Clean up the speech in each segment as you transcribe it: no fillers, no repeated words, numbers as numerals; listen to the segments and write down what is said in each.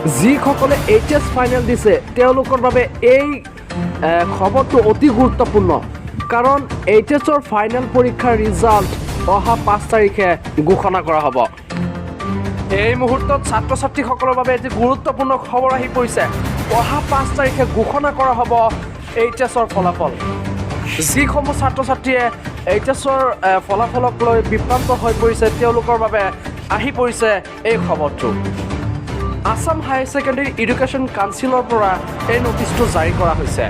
যিসকলে HS final দিছে তেওঁলোকৰ বাবে এই খবৰটো অতি গুৰুত্বপূৰ্ণ কাৰণ এইচএছৰ ফাইনেল পৰীক্ষাৰ ৰিজাল্ট অহা 5 তাৰিখে ঘোষণা কৰা হ'ব। এই মুহূৰ্তত ছাত্ৰ ছাত্ৰীসকলৰ বাবে এটি গুৰুত্বপূৰ্ণ খবৰ আহি পৰিছে। অহা 5 তাৰিখে ঘোষণা কৰা হ'ব এইচএছৰ ফলাফল। যিসমূহ ছাত্ৰ ছাত্ৰীয়ে এইচএছৰ ফলাফলক লৈ বিভ্ৰান্ত হৈ পৰিছে তেওঁলোকৰ বাবে আহি পৰিছে এই খবৰটো। আসাম হায়াৰ ছেকেণ্ডেৰী এডুকেশ্যন কাউন্সিলৰ পৰা এই নটিচটো জাৰি কৰা হৈছে।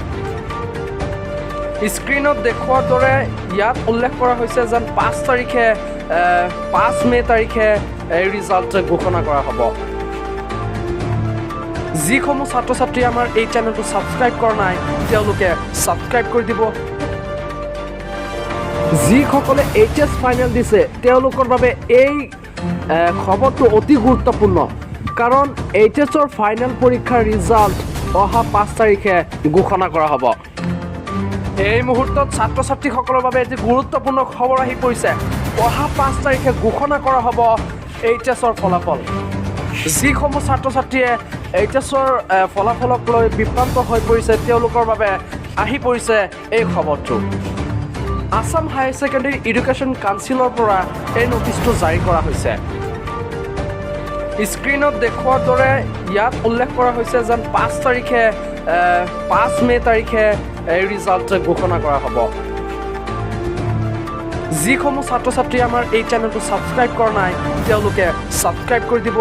স্ক্ৰীণত দেখুওৱাৰ দৰে ইয়াত উল্লেখ কৰা হৈছে যেন 5 মে' তাৰিখে এই ৰিজাল্ট ঘোষণা কৰা হ'ব। যিসমূহ ছাত্ৰ ছাত্ৰী আমাৰ এই চেনেলটো ছাবস্ক্ৰাইব কৰা নাই তেওঁলোকে ছাবস্ক্ৰাইব কৰি দিব। যিসকলে এইচএছ ফাইনেল দিছে তেওঁলোকৰ বাবে এই খবৰটো অতি গুৰুত্বপূৰ্ণ কাৰণ এইচএছৰ ফাইনেল পৰীক্ষাৰ ৰিজাল্ট অহা 5 তাৰিখে ঘোষণা কৰা হ'ব। এই মুহূৰ্তত ছাত্ৰ ছাত্ৰীসকলৰ বাবে এটি গুৰুত্বপূৰ্ণ খবৰ আহি পৰিছে। অহা 5 তাৰিখে ঘোষণা কৰা হ'ব এইচএছৰ ফলাফল। যিসমূহ ছাত্ৰ ছাত্ৰীয়ে এইচএছৰ ফলাফলক লৈ বিভ্ৰান্ত হৈ পৰিছে তেওঁলোকৰ বাবে আহি পৰিছে এই খবৰটো। আসাম হায়াৰ ছেকেণ্ডেৰী এডুকেশ্যন কাউন্সিলৰ পৰা এই নটিচটো জাৰি কৰা হৈছে। স্ক্ৰীণত দেখুওৱাৰ দৰে ইয়াত উল্লেখ কৰা হৈছে যেন 5 মে' তাৰিখে এই ৰিজাল্ট ঘোষণা কৰা হ'ব। যিসমূহ ছাত্ৰ ছাত্ৰী আমাৰ এই চেনেলটো ছাবস্ক্ৰাইব কৰা নাই তেওঁলোকে ছাবস্ক্ৰাইব কৰি দিব।